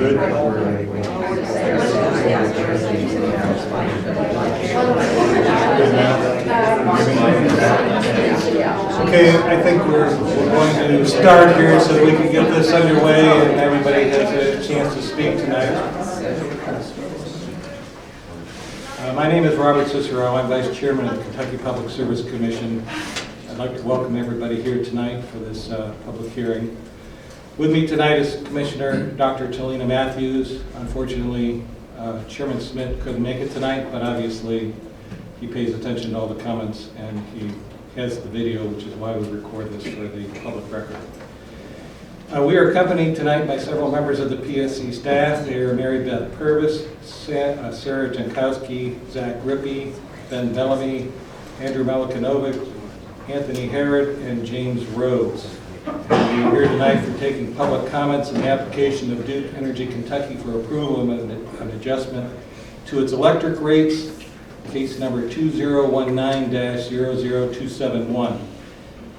Good. Okay, I think we're going to start here so that we can get this underway and everybody has a chance to speak tonight. My name is Robert Cicero. I'm Vice Chairman of the Kentucky Public Service Commission. I'd like to welcome everybody here tonight for this public hearing. With me tonight is Commissioner Dr. Talina Matthews. Unfortunately, Chairman Smith couldn't make it tonight, but obviously he pays attention to all the comments and he has the video, which is why we record this for the public record. We are accompanied tonight by several members of the PSC staff. They are Mary Beth Purvis, Sarah Jankowski, Zach Rippey, Ben Bellamy, Andrew Malakinovic, Anthony Herod, and James Rhodes. And we're here tonight for taking public comments on the application of Duke Energy Kentucky for approval of an adjustment to its electric rates, case number 2019-00271.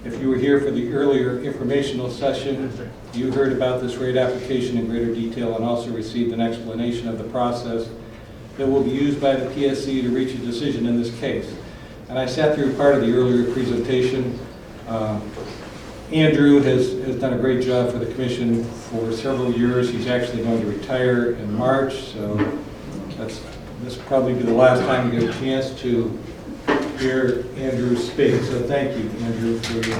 If you were here for the earlier informational session, you heard about this rate application in greater detail and also received an explanation of the process that will be used by the PSC to reach a decision in this case. And I sat through part of the earlier presentation. Andrew has done a great job for the Commission for several years. He's actually going to retire in March, so this will probably be the last time you get a chance to hear Andrew speak. So thank you, Andrew, for your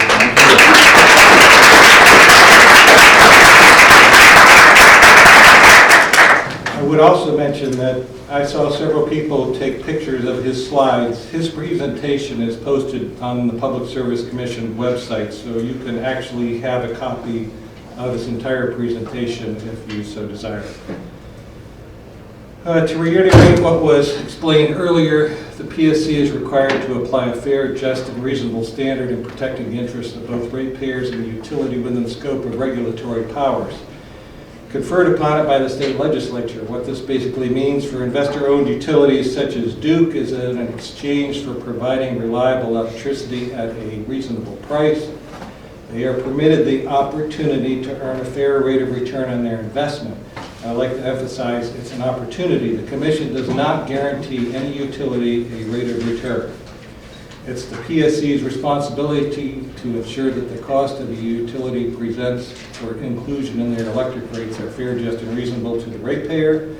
I would also mention that I saw several people take pictures of his slides. His presentation is posted on the Public Service Commission website, so you can actually have a copy of his entire presentation if you so desire. To reiterate what was explained earlier, the PSC is required to apply a fair, just, and reasonable standard in protecting the interests of both ratepayers and the utility within the scope of regulatory powers conferred upon it by the state legislature. What this basically means for investor-owned utilities such as Duke is that in exchange for providing reliable electricity at a reasonable price, they are permitted the opportunity to earn a fair rate of return on their investment. I'd like to emphasize it's an opportunity. The Commission does not guarantee any utility a rate of return. It's the PSC's responsibility to ensure that the cost of the utility presents for inclusion in their electric rates are fair, just, and reasonable to the ratepayer.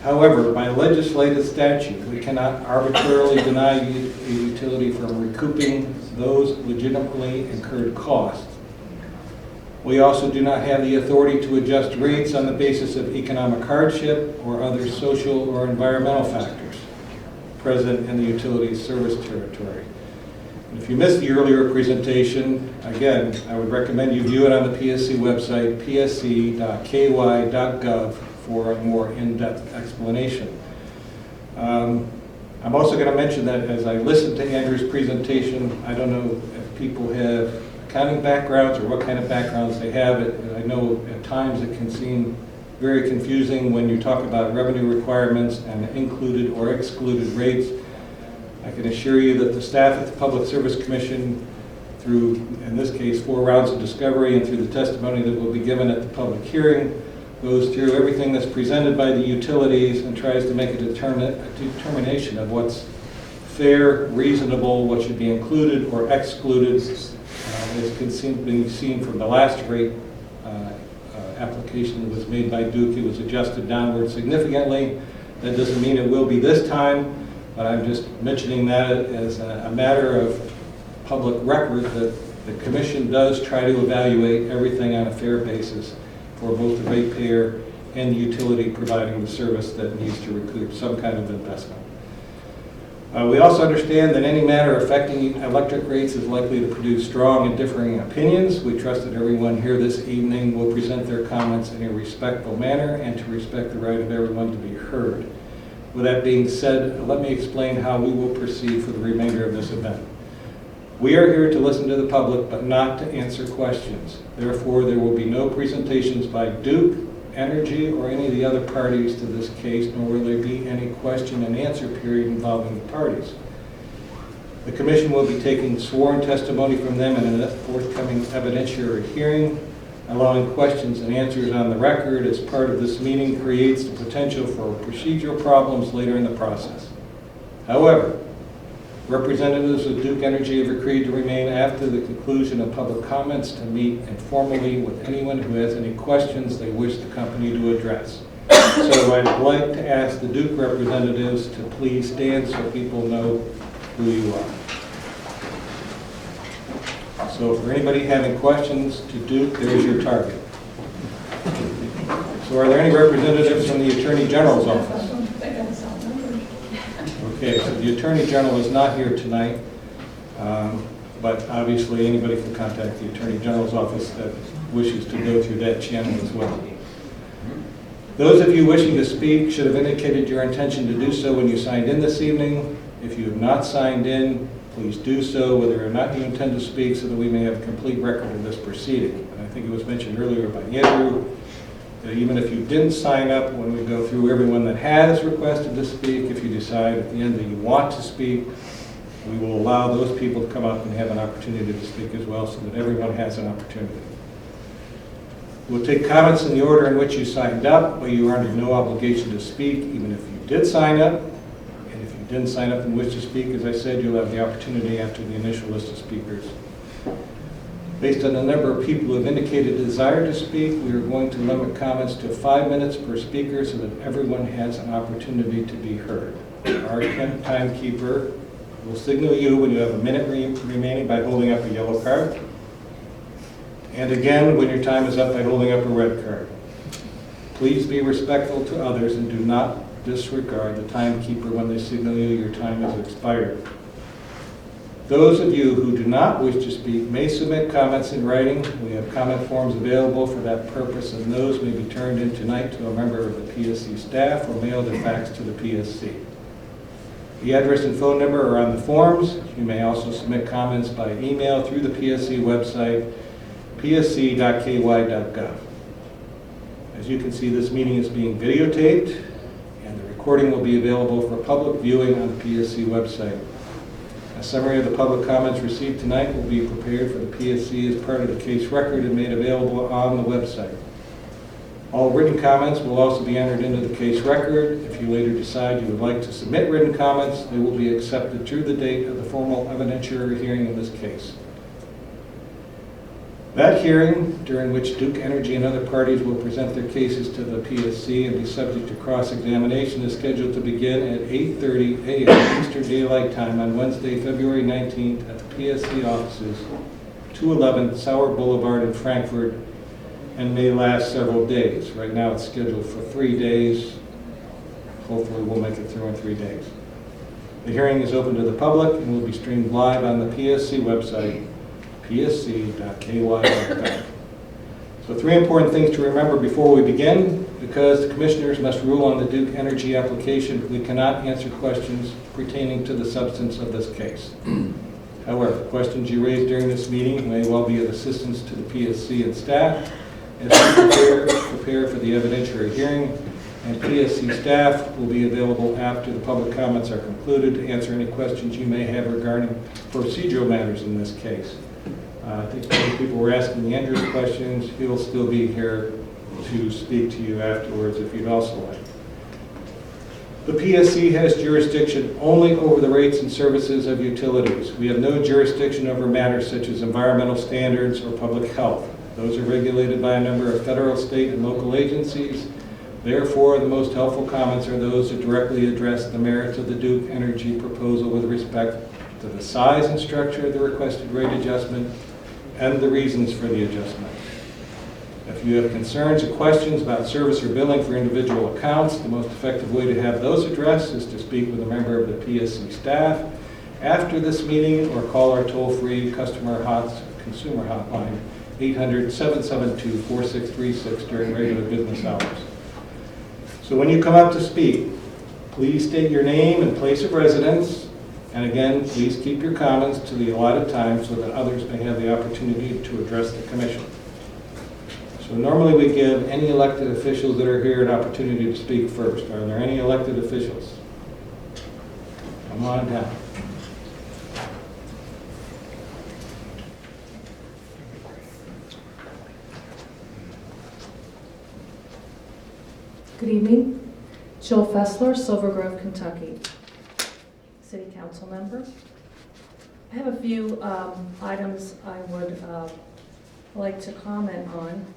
However, by legislative statute, we cannot arbitrarily deny a utility from recouping those legitimately incurred costs. We also do not have the authority to adjust rates on the basis of economic hardship or other social or environmental factors present in the utility's service territory. If you missed the earlier presentation, again, I would recommend you view it on the PSC website, psc.ky.gov, for a more in-depth explanation. I'm also going to mention that as I listened to Andrew's presentation, I don't know if people have accounting backgrounds or what kind of backgrounds they have. I know at times it can seem very confusing when you talk about revenue requirements and included or excluded rates. I can assure you that the staff at the Public Service Commission, through, in this case, 4 rounds of discovery and through the testimony that will be given at the public hearing, goes through everything that's presented by the utilities and tries to make a determination of what's fair, reasonable, what should be included or excluded. As can be seen from the last rate application that was made by Duke, it was adjusted downward significantly. That doesn't mean it will be this time, but I'm just mentioning that as a matter of public record that the Commission does try to evaluate everything on a fair basis for both the ratepayer and the utility providing the service that needs to recoup some kind of investment. We also understand that any matter affecting electric rates is likely to produce strong and differing opinions. We trust that everyone here this evening will present their comments in a respectful manner and to respect the right of everyone to be heard. With that being said, let me explain how we will proceed for the remainder of this event. We are here to listen to the public, but not to answer questions. Therefore, there will be no presentations by Duke Energy or any of the other parties to this case, nor will there be any question and answer period involving the parties. The Commission will be taking sworn testimony from them in a forthcoming evidentiary hearing. Allowing questions and answers on the record as part of this meeting creates the potential for procedural problems later in the process. However, representatives of Duke Energy have agreed to remain after the conclusion of public comments to meet informally with anyone who has any questions they wish the company to address. So I'd like to ask the Duke representatives to please stand so people know who you are. So for anybody having questions to Duke, there's your target. So are there any representatives from the Attorney General's office? Okay, so the Attorney General is not here tonight, but obviously anybody can contact the Attorney General's office that wishes to go through that channel as well. Those of you wishing to speak should have indicated your intention to do so when you signed in this evening. If you have not signed in, please do so, whether or not you intend to speak, so that we may have a complete record of this proceeding. And I think it was mentioned earlier by Andrew that even if you didn't sign up, when we go through everyone that has requested to speak, if you decide at the end that you want to speak, we will allow those people to come up and have an opportunity to speak as well, so that everyone has an opportunity. We'll take comments in the order in which you signed up, but you are under no obligation to speak, even if you did sign up. Didn't sign up and wish to speak, as I said, you'll have the opportunity after the initial list of speakers. Based on the number of people who have indicated a desire to speak, we are going to limit comments to 5 minutes per speaker so that everyone has an opportunity to be heard. Our timekeeper will signal you when you have a minute remaining by holding up a yellow card. And again, when your time is up, by holding up a red card. Please be respectful to others and do not disregard the timekeeper when they signal you your time has expired. Those of you who do not wish to speak may submit comments in writing. We have comment forms available for that purpose, and those may be turned in tonight to a member of the PSC staff or mailed or faxed to the PSC. The address and phone number are on the forms. You may also submit comments by email through the PSC website, psc.ky.gov. As you can see, this meeting is being videotaped. Recording will be available for public viewing on the PSC website. A summary of the public comments received tonight will be prepared for the PSC as part of the case record and made available on the website. All written comments will also be entered into the case record. If you later decide you would like to submit written comments, they will be accepted through the date of the formal evidentiary hearing in this case. That hearing, during which Duke Energy and other parties will present their cases to the PSC and be subject to cross-examination, is scheduled to begin at 8:30 a.m. Eastern Daylight Time on Wednesday, February 19th at the PSC offices, 211 Sauer Boulevard in Frankfurt, and may last several days. Right now it's scheduled for 3 days. Hopefully we'll make it through in 3 days. The hearing is open to the public and will be streamed live on the PSC website, psc.ky.gov. So 3 important things to remember before we begin. Because the commissioners must rule on the Duke Energy application, we cannot answer questions pertaining to the substance of this case. However, questions you raise during this meeting may well be of assistance to the PSC and staff as we prepare for the evidentiary hearing, and PSC staff will be available after the public comments are concluded to answer any questions you may have regarding procedural matters in this case. I think many people were asking Andrew's questions. He'll still be here to speak to you afterwards if you'd also like. The PSC has jurisdiction only over the rates and services of utilities. We have no jurisdiction over matters such as environmental standards or public health. Those are regulated by a number of federal, state, and local agencies. Therefore, the most helpful comments are those that directly address the merits of the Duke Energy proposal with respect to the size and structure of the requested rate adjustment and the reasons for the adjustment. If you have concerns or questions about service or billing for individual accounts, the most effective way to have those addressed is to speak with a member of the PSC staff after this meeting, or call our toll-free consumer hotline, 800-772-4636 during regular business hours. So when you come up to speak, please state your name and place of residence. And again, please keep your comments to the allotted time so that others may have the opportunity to address the commission. So normally we give any elected officials that are here an opportunity to speak first. Are there any elected officials? Come on down. Good evening. Jill Fessler, Silver Grove, Kentucky. City Council member. I have a few items I would like to comment on.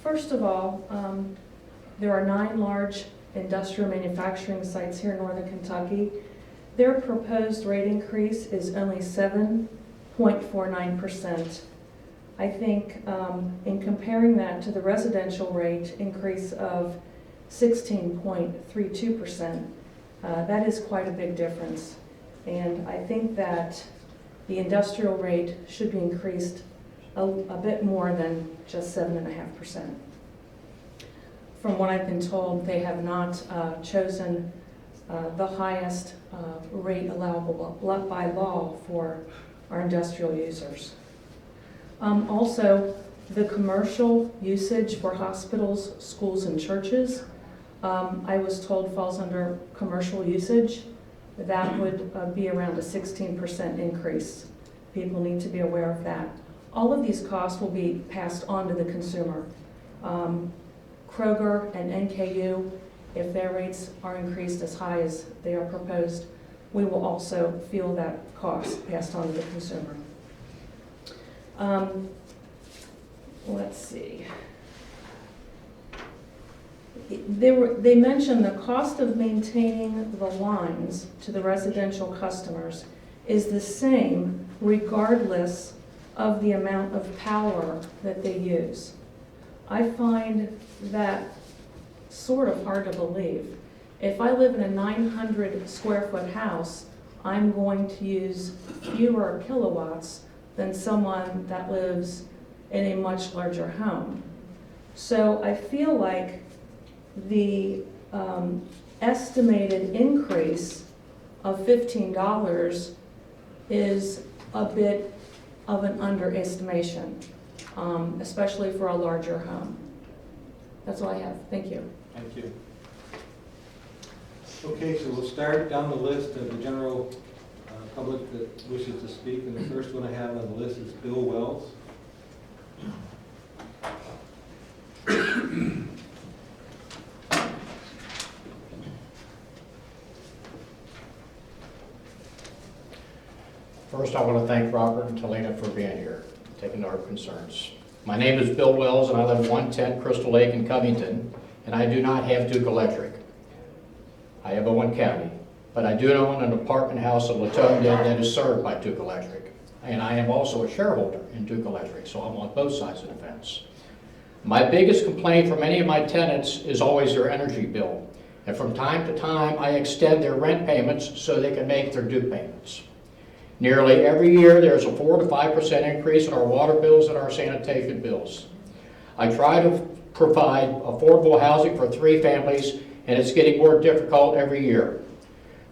First of all, there are 9 large industrial manufacturing sites here in northern Kentucky. Their proposed rate increase is only 7.49%. I think in comparing that to the residential rate increase of 16.32%, that is quite a big difference. And I think that the industrial rate should be increased a bit more than just 7.5%. From what I've been told, they have not chosen the highest rate allowable by law for our industrial users. Also, the commercial usage for hospitals, schools, and churches, I was told falls under commercial usage. That would be around a 16% increase. People need to be aware of that. All of these costs will be passed on to the consumer. Kroger and NKU, if their rates are increased as high as they are proposed, we will also feel that cost passed on to the consumer. Let's see. They mentioned the cost of maintaining the lines to the residential customers is the same regardless of the amount of power that they use. I find that sort of hard to believe. If I live in a 900 square foot house, I'm going to use fewer kilowatts than someone that lives in a much larger home. So I feel like the estimated increase of $15 is a bit of an underestimation, especially for a larger home. That's all I have. Thank you. Thank you. Okay, so we'll start down the list of the general public that wishes to speak, and the first one I have on the list is Bill Wells. First, I want to thank Robert and Talina for being here, taking our concerns. My name is Bill Wells, and I live at 110 Crystal Lake in Covington, and I do not have Duke Electric. I have Owen County, but I do own an apartment house in Latonda that is served by Duke Electric, and I am also a shareholder in Duke Electric, so I'm on both sides of the fence. My biggest complaint from any of my tenants is always their energy bill, and from time to time, I extend their rent payments so they can make their Duke payments. Nearly every year, there's a 4 to 5% increase in our water bills and our sanitation bills. I try to provide affordable housing for 3 families, and it's getting more difficult every year.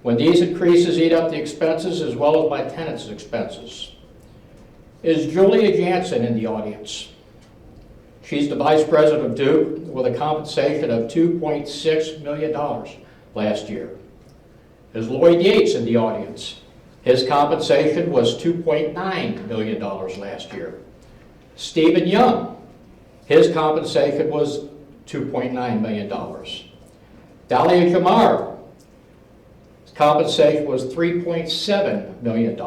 When these increases eat up the expenses as well as my tenants' expenses. Is Julia Jansen in the audience? She's the vice president of Duke with a compensation of $2.6 million last year. Is Lloyd Yates in the audience? His compensation was $2.9 million last year. Stephen Young, his compensation was $2.9 million. Dalia Jamar, his compensation was $3.7 million.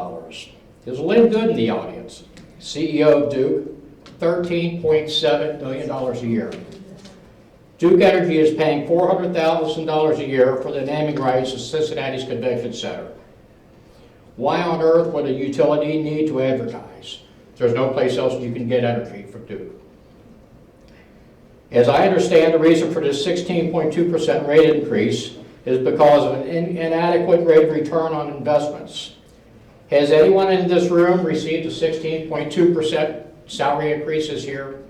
Is Lynn Good in the audience? CEO of Duke, $13.7 million a year. Duke Energy is paying $400,000 a year for the naming rights of Cincinnati's Convention Center. Why on earth would a utility need to advertise? There's no place else you can get energy from Duke. As I understand, the reason for this 16.2% rate increase is because of an inadequate rate of return on investments. Has anyone in this room received a 16.2% salary increase this year?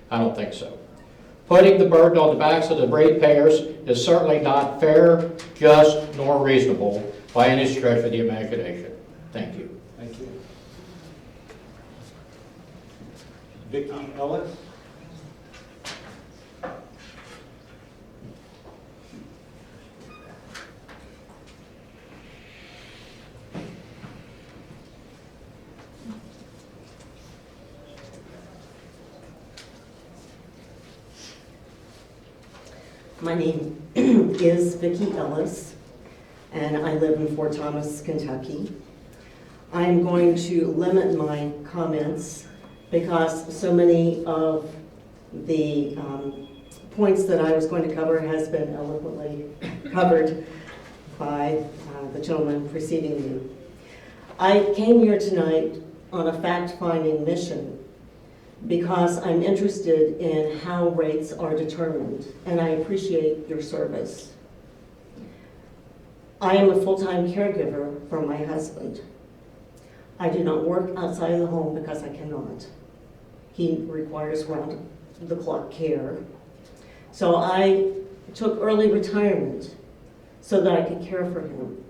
I don't think so. Putting the burden on the backs of the ratepayers is certainly not fair, just, nor reasonable by any stretch of the imagination. Thank you. Thank you. Vicki Ellis. My name is Vicki Ellis, and I live in Fort Thomas, Kentucky. I'm going to limit my comments because so many of the points that I was going to cover has been eloquently covered by the gentleman preceding me. I came here tonight on a fact-finding mission because I'm interested in how rates are determined, and I appreciate your service. I am a full-time caregiver for my husband. I do not work outside of the home because I cannot. He requires round-the-clock care. So I took early retirement so that I could care for him.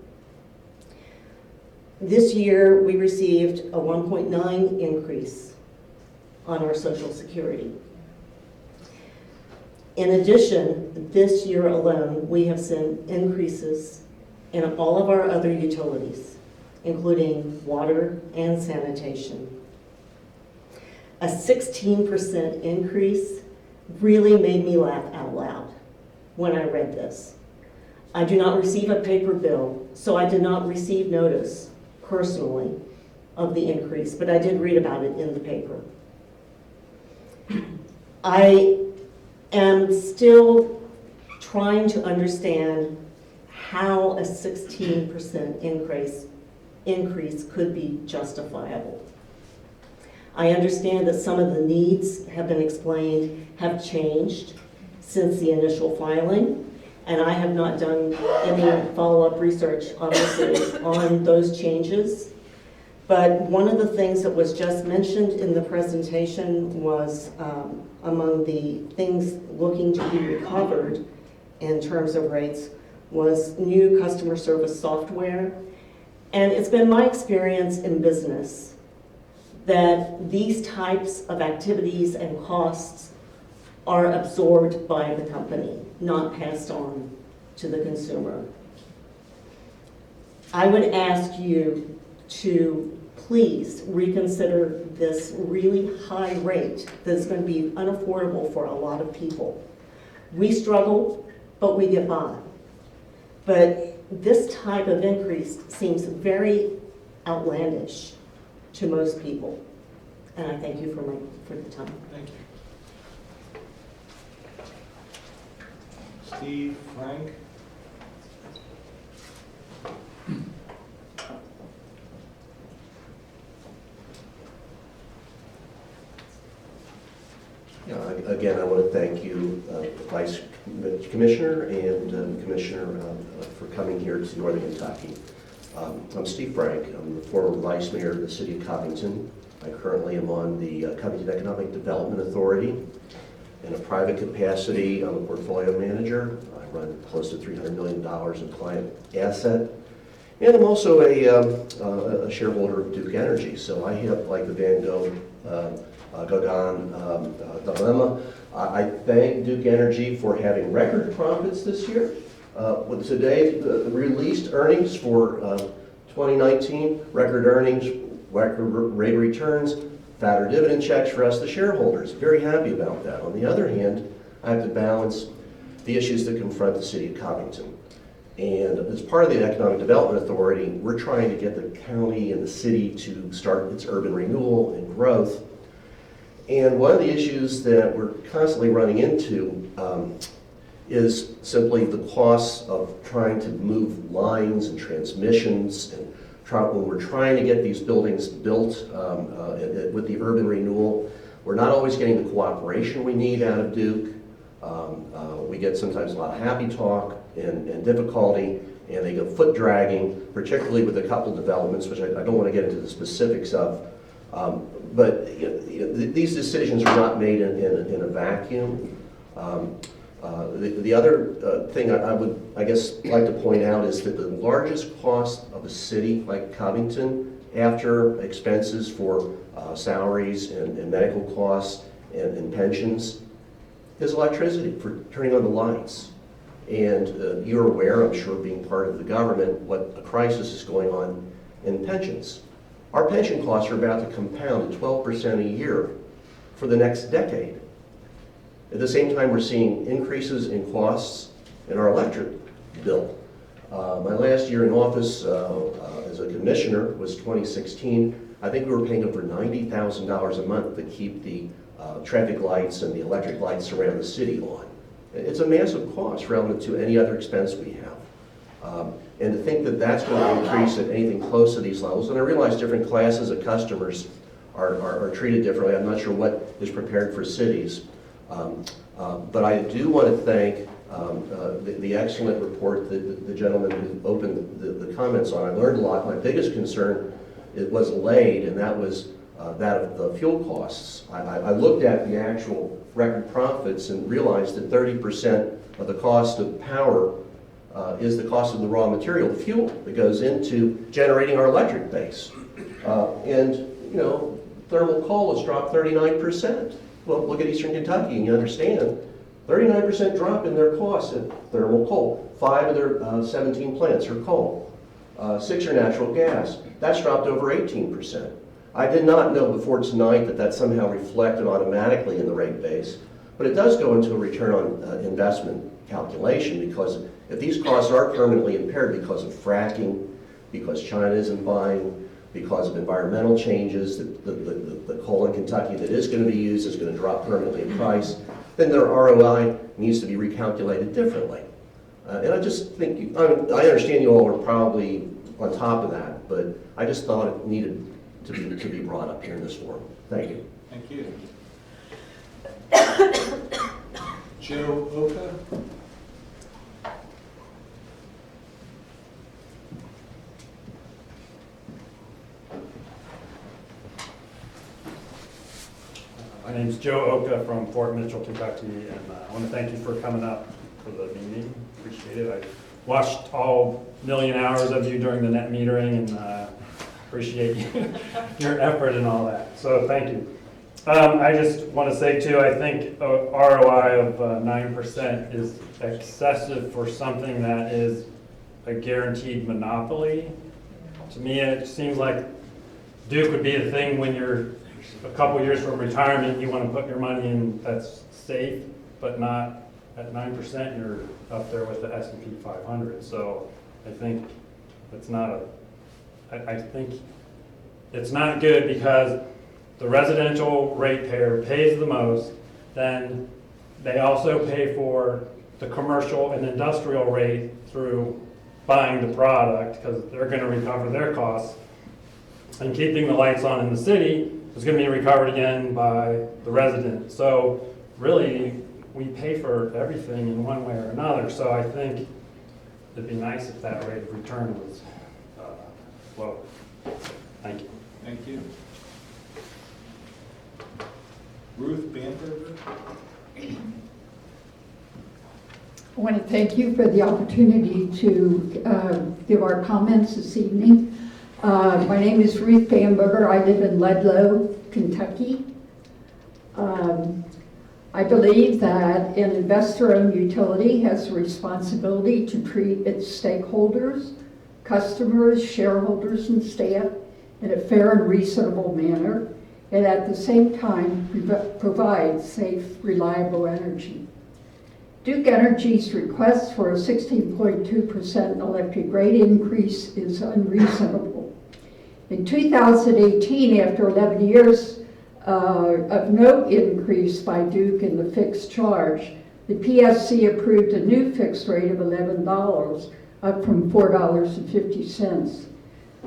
This year, we received a 1.9 increase on our Social Security. In addition, this year alone, we have seen increases in all of our other utilities, including water and sanitation. A 16% increase really made me laugh out loud when I read this. I do not receive a paper bill, so I did not receive notice personally of the increase, but I did read about it in the paper. I am still trying to understand how a 16% increase could be justifiable. I understand that some of the needs have been explained, have changed since the initial filing, and I have not done any follow-up research, obviously, on those changes. But one of the things that was just mentioned in the presentation was among the things looking to be recovered in terms of rates was new customer service software. And it's been my experience in business that these types of activities and costs are absorbed by the company, not passed on to the consumer. I would ask you to please reconsider this really high rate that's going to be unaffordable for a lot of people. We struggle, but we get by. But this type of increase seems very outlandish to most people. And I thank you for the time. Thank you. Steve, Frank? Yeah, again, I want to thank you, Vice Commissioner and Commissioner, for coming here to Northern Kentucky. I'm Steve Frank. I'm the former Vice Mayor of the City of Covington. I currently am on the Covington Economic Development Authority. In a private capacity, I'm a portfolio manager. I run close to $300 million in client asset. And I'm also a shareholder of Duke Energy. So I have, like the Van Gogh dilemma. I thank Duke Energy for having record profits this year. With today, the released earnings for 2019, record earnings, record rate returns, fatter dividend checks for us, the shareholders. Very happy about that. On the other hand, I have to balance the issues that confront the city of Covington. And as part of the Economic Development Authority, we're trying to get the county and the city to start its urban renewal and growth. And one of the issues that we're constantly running into is simply the costs of trying to move lines and transmissions. And when we're trying to get these buildings built with the urban renewal, we're not always getting the cooperation we need out of Duke. We get sometimes a lot of happy talk and difficulty, and they go foot dragging, particularly with a couple developments, which I don't want to get into the specifics of. But these decisions are not made in a vacuum. The other thing I would, I guess, like to point out is that the largest cost of a city like Covington, after expenses for salaries and medical costs and pensions, is electricity, for turning on the lights. And you're aware, I'm sure, being part of the government, what a crisis is going on in pensions. Our pension costs are about to compound at 12% a year for the next decade. At the same time, we're seeing increases in costs in our electric bill. My last year in office as a commissioner was 2016. I think we were paying over $90,000 a month to keep the traffic lights and the electric lights around the city on. It's a massive cost relative to any other expense we have. And to think that that's going to increase at anything close to these levels, and I realize different classes of customers are treated differently. I'm not sure what is prepared for cities. But I do want to thank the excellent report that the gentleman who opened the comments on. I learned a lot. My biggest concern was allayed, and that was that of the fuel costs. I looked at the actual record profits and realized that 30% of the cost of power is the cost of the raw material, the fuel that goes into generating our electric base. And, you know, thermal coal has dropped 39%. Well, look at Eastern Kentucky and you understand, 39% drop in their costs in thermal coal. 5 of their 17 plants are coal. 6 are natural gas. That's dropped over 18%. I did not know before tonight that that somehow reflected automatically in the rate base, but it does go into a return on investment calculation, because if these costs are permanently impaired because of fracking, because China isn't buying, because of environmental changes, the coal in Kentucky that is going to be used is going to drop permanently in price, then their ROI needs to be recalculated differently. And I just think, I understand you all are probably on top of that, but I just thought it needed to be brought up here in this forum. Thank you. Thank you. Joe Oka? My name's Joe Oka from Fort Mitchell, Kentucky, and I want to thank you for coming up for the meeting. Appreciate it. I watched all million hours of you during the net metering, and appreciate your effort and all that. So thank you. I just want to say too, I think a ROI of 9% is excessive for something that is a guaranteed monopoly. To me, it seems like Duke would be the thing when you're a couple years from retirement, you want to put your money in that's safe, but not at 9%, you're up there with the S&P 500. So I think it's not I think it's not good, because the residential ratepayer pays the most, then they also pay for the commercial and industrial rate through buying the product, because they're going to recover their costs, and keeping the lights on in the city is going to be recovered again by the resident. So really, we pay for everything in one way or another. So I think it'd be nice if that rate of return was low. Thank you. Thank you. Ruth Bamberger? I want to thank you for the opportunity to give our comments this evening. My name is Ruth Bamberger. I live in Ludlow, Kentucky. I believe that an investor-owned utility has a responsibility to treat its stakeholders, customers, shareholders, and staff in a fair and reasonable manner, and at the same time provide safe, reliable energy. Duke Energy's request for a 16.2% electric rate increase is unreasonable. In 2018, after 11 years of no increase by Duke in the fixed charge, the PSC approved a new fixed rate of $11, up from $4.50.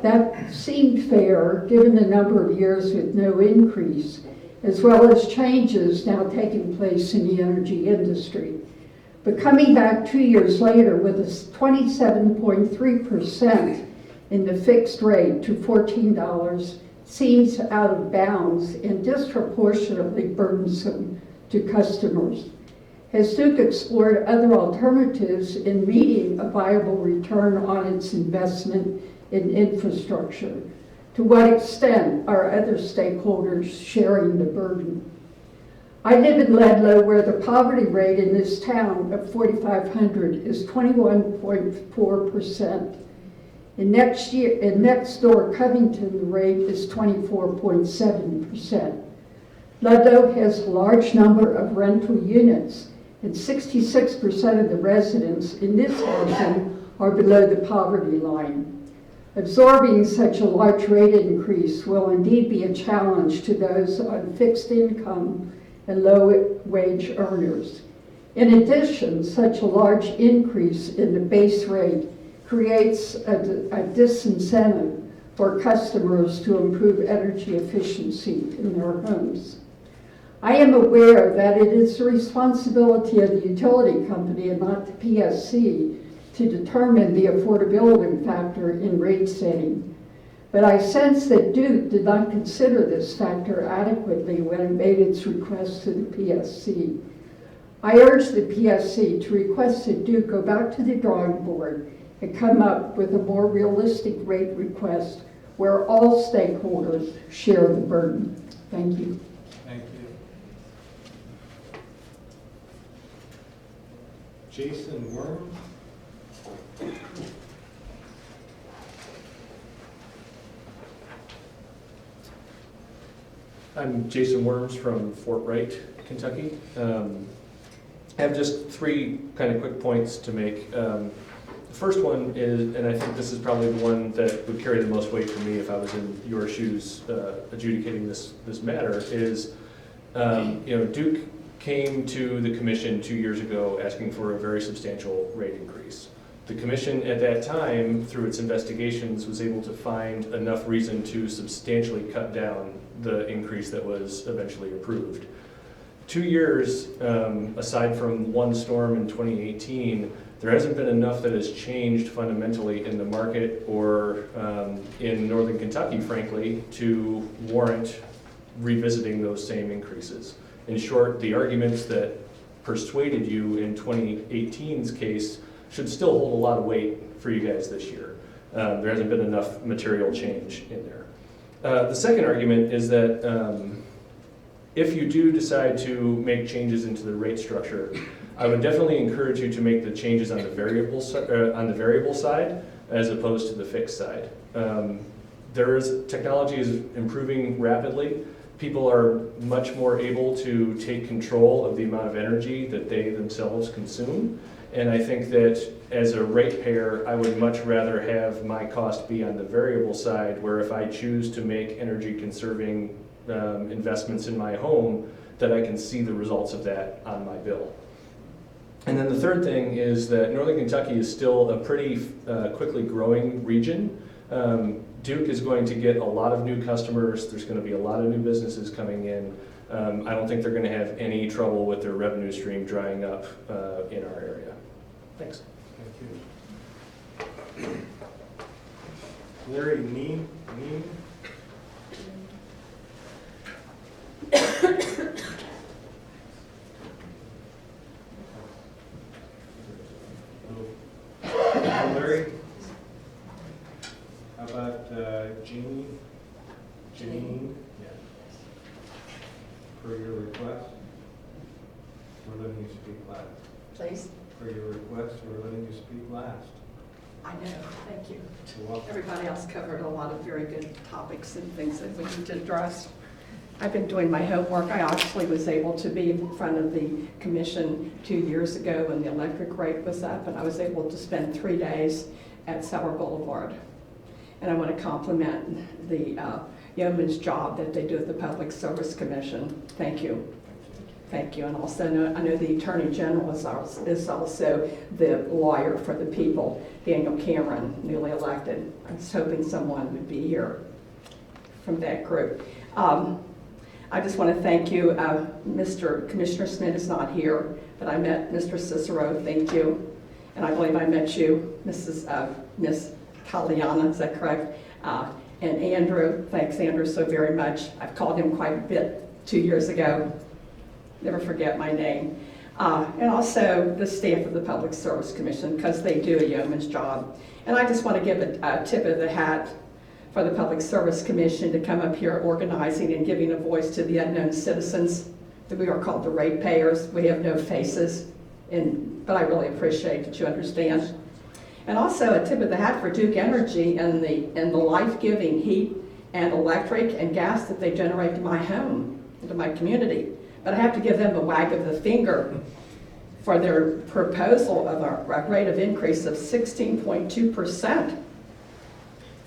That seemed fair, given the number of years with no increase, as well as changes now taking place in the energy industry. But coming back 2 years later with a 27.3% in the fixed rate to $14 seems out of bounds and disproportionately burdensome to customers. Has Duke explored other alternatives in meeting a viable return on its investment in infrastructure? To what extent are other stakeholders sharing the burden? I live in Ludlow, where the poverty rate in this town of 4,500 is 21.4%. In next door Covington, the rate is 24.7%. Ludlow has a large number of rental units, and 66% of the residents in this housing are below the poverty line. Absorbing such a large rate increase will indeed be a challenge to those on fixed income and low-wage earners. In addition, such a large increase in the base rate creates a disincentive for customers to improve energy efficiency in their homes. I am aware that it is the responsibility of the utility company and not the PSC to determine the affordability factor in rate setting. But I sense that Duke did not consider this factor adequately when it made its request to the PSC. I urge the PSC to request that Duke go back to the drawing board and come up with a more realistic rate request where all stakeholders share the burden. Thank you. Thank you. Jason Worm? I'm Jason Worms from Fort Wright, Kentucky. I have just three kind of quick points to make. The first one is, and I think this is probably the one that would carry the most weight for me if I was in your shoes adjudicating this matter, is Duke came to the commission 2 years ago asking for a very substantial rate increase. The commission at that time, through its investigations, was able to find enough reason to substantially cut down the increase that was eventually approved. 2 years, aside from one storm in 2018, there hasn't been enough that has changed fundamentally in the market or in Northern Kentucky, frankly, to warrant revisiting those same increases. In short, the arguments that persuaded you in 2018's case should still hold a lot of weight for you guys this year. There hasn't been enough material change in there. The second argument is that if you do decide to make changes into the rate structure, I would definitely encourage you to make the changes on the variable side as opposed to the fixed side. Technology is improving rapidly. People are much more able to take control of the amount of energy that they themselves consume. And I think that as a ratepayer, I would much rather have my cost be on the variable side, where if I choose to make energy conserving investments in my home, that I can see the results of that on my bill. And then the third thing is that Northern Kentucky is still a pretty quickly growing region. Duke is going to get a lot of new customers. There's going to be a lot of new businesses coming in. I don't think they're going to have any trouble with their revenue stream drying up in our area. Thanks. Thank you. Larry Neem? Larry? How about Jeannie? Janine? Yeah. For your request, we're letting you speak last. Please. For your request, we're letting you speak last. I know, thank you. You're welcome. Everybody else covered a lot of very good topics and things that we need to address. I've been doing my homework. I actually was able to be in front of the commission 2 years ago when the electric rate was up, and I was able to spend 3 days at Sauer Boulevard. And I want to compliment the yeoman's job that they do at the Public Service Commission. Thank you. Thank you. And also, I know the Attorney General is also the lawyer for the people, Daniel Cameron, newly elected. I was hoping someone would be here from that group. I just want to thank you. Mr. Commissioner Smith is not here, but I met Mr. Cicero. Thank you. And I believe I met you, Miss Caliana, is that correct? And Andrew, thanks Andrew so very much. I've called him quite a bit 2 years ago. Never forget my name. And also the staff of the Public Service Commission, because they do a yeoman's job. And I just want to give a tip of the hat for the Public Service Commission to come up here organizing and giving a voice to the unknown citizens. That we are called the ratepayers. We have no faces, but I really appreciate that you understand. And also a tip of the hat for Duke Energy and the life-giving heat and electric and gas that they generate to my home. into my community. But I have to give them a wag of the finger for their proposal of a rate of increase of 16.2%.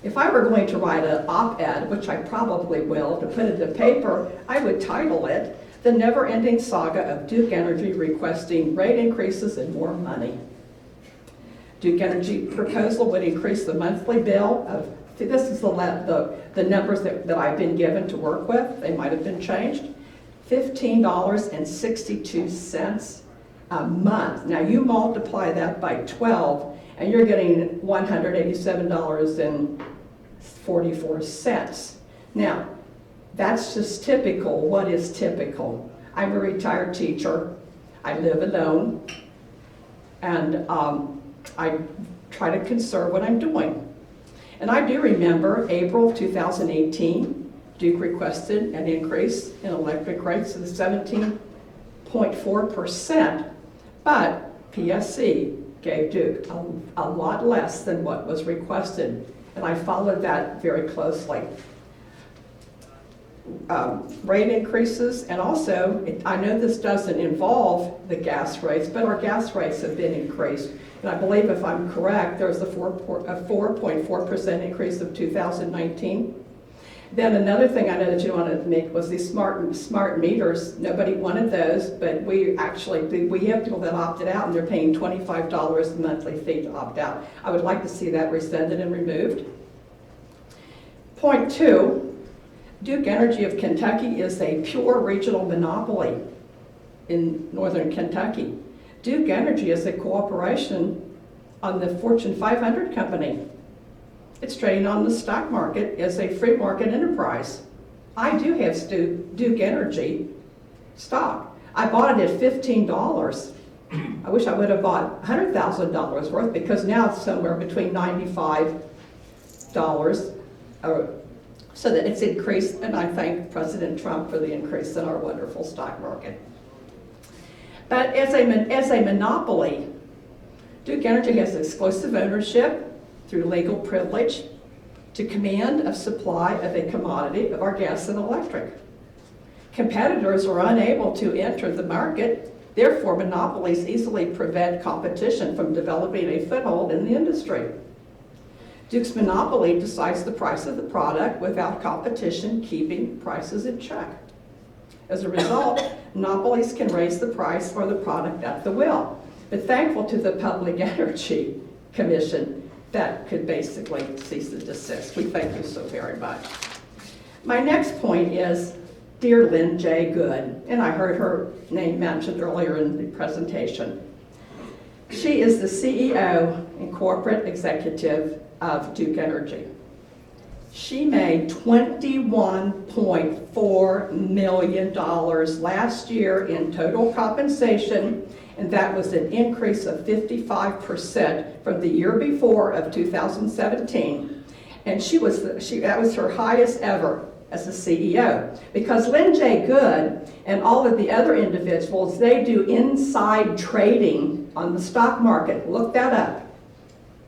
If I were going to write an op-ed, which I probably will, to put it in the paper, I would title it, "The Never-Ending Saga of Duke Energy Requesting Rate Increases and More Money." Duke Energy proposal would increase the monthly bill of, this is the numbers that I've been given to work with, they might have been changed, $15.62 a month. Now you multiply that by 12 and you're getting $187.44. Now, that's just typical. What is typical? I'm a retired teacher. I live alone. And I try to conserve what I'm doing. And I do remember April 2018, Duke requested an increase in electric rates of 17.4%, but PSC gave Duke a lot less than what was requested. And I followed that very closely. Rate increases, and also, I know this doesn't involve the gas rates, but our gas rates have been increased. And I believe, if I'm correct, there's a 4.4% increase of 2019. Then another thing I know that you wanted to make was these smart meters. Nobody wanted those, but we have people that opted out, and they're paying $25 monthly fee to opt out. I would like to see that rescinded and removed. Point 2. Duke Energy of Kentucky is a pure regional monopoly in northern Kentucky. Duke Energy is a cooperation on the Fortune 500 company. It's trading on the stock market as a free market enterprise. I do have Duke Energy stock. I bought it at $15. I wish I would have bought $100,000 worth, because now it's somewhere between $95. So that it's increased, and I thank President Trump for the increase in our wonderful stock market. But as a monopoly, Duke Energy has exclusive ownership through legal privilege to command a supply of a commodity of our gas and electric. Competitors are unable to enter the market, therefore monopolies easily prevent competition from developing a foothold in the industry. Duke's monopoly decides the price of the product without competition keeping prices in check. As a result, monopolies can raise the price for the product at the will. But thankful to the Public Energy Commission, that could basically cease and desist. We thank you so very much. My next point is dear Lynn J. Good, and I heard her name mentioned earlier in the presentation. She is the CEO and corporate executive of Duke Energy. She made $21.4 million last year in total compensation, and that was an increase of 55% from the year before of 2017. And that was her highest ever as a CEO. Because Lynn J. Good and all of the other individuals, they do inside trading on the stock market. Look that up.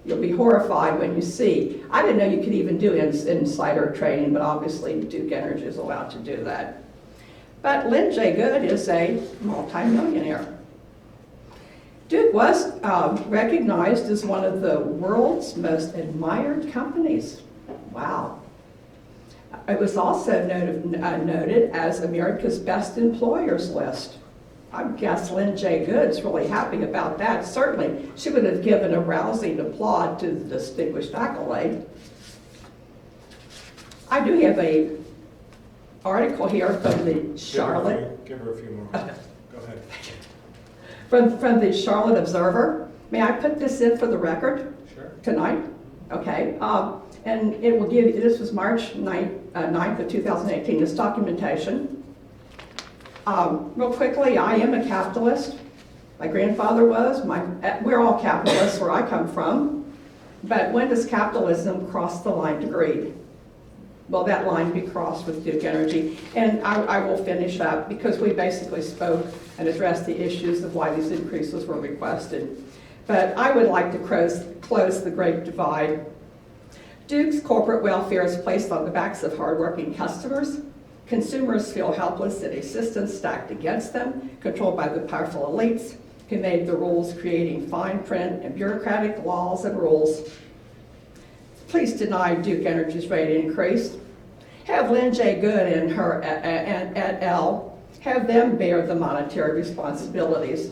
You'll be horrified when you see. I didn't know you could even do insider trading, but obviously Duke Energy is allowed to do that. But Lynn J. Good is a multimillionaire. Duke was recognized as one of the world's most admired companies. Wow. It was also noted as America's Best Employers list. I guess Lynn J. Good's really happy about that. Certainly, she would have given a rousing applaud to the distinguished accolade. I do have a article here from the Charlotte. Give her a few more. Go ahead. From the Charlotte Observer. May I put this in for the record? Sure. Tonight? Okay. And it will give you, this was March 9th of 2018, this documentation. Real quickly, I am a capitalist. My grandfather was. We're all capitalists where I come from. But when does capitalism cross the line to greed? Well, that line be crossed with Duke Energy. And I will finish up because we basically spoke and addressed the issues of why these increases were requested. But I would like to close the great divide. Duke's corporate welfare is placed on the backs of hardworking customers, Consumers feel helpless in a system stacked against them, controlled by the powerful elites who made the rules, creating fine print and bureaucratic laws and rules. Please deny Duke Energy's rate increase. Have Lynn J. Good and her et al. Have them bear the monetary responsibilities.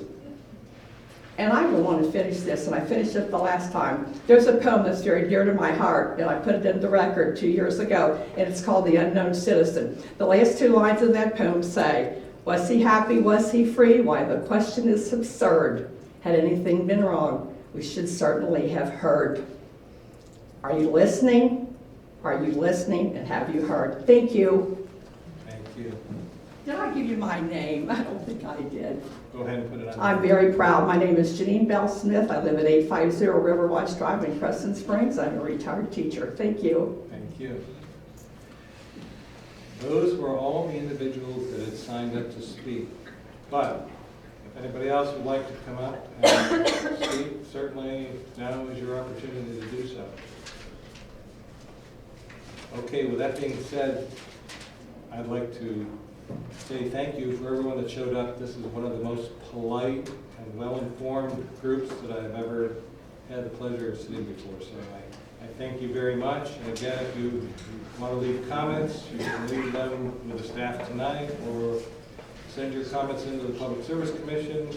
And I will want to finish this, and I finished it the last time. There's a poem that's very dear to my heart, and I put it in the record 2 years ago, and it's called The Unknown Citizen. The last 2 lines of that poem say, was he happy, was he free? Why, the question is absurd. Had anything been wrong, we should certainly have heard. Are you listening? Are you listening, and have you heard? Thank you. Thank you. Did I give you my name? I don't think I did. Go ahead and put it on. I'm very proud. My name is Janine Bell Smith. I live at 850 Riverwatch Drive in Crescent Springs. I'm a retired teacher. Thank you. Thank you. Those were all the individuals that had signed up to speak. But if anybody else would like to come up and speak, certainly now is your opportunity to do so. Okay, with that being said, I'd like to say thank you for everyone that showed up. This is one of the most polite and well-informed groups that I've ever had the pleasure of sitting before. So I thank you very much. And again, if you want to leave comments, you can leave them with the staff tonight or send your comments into the Public Service Commission.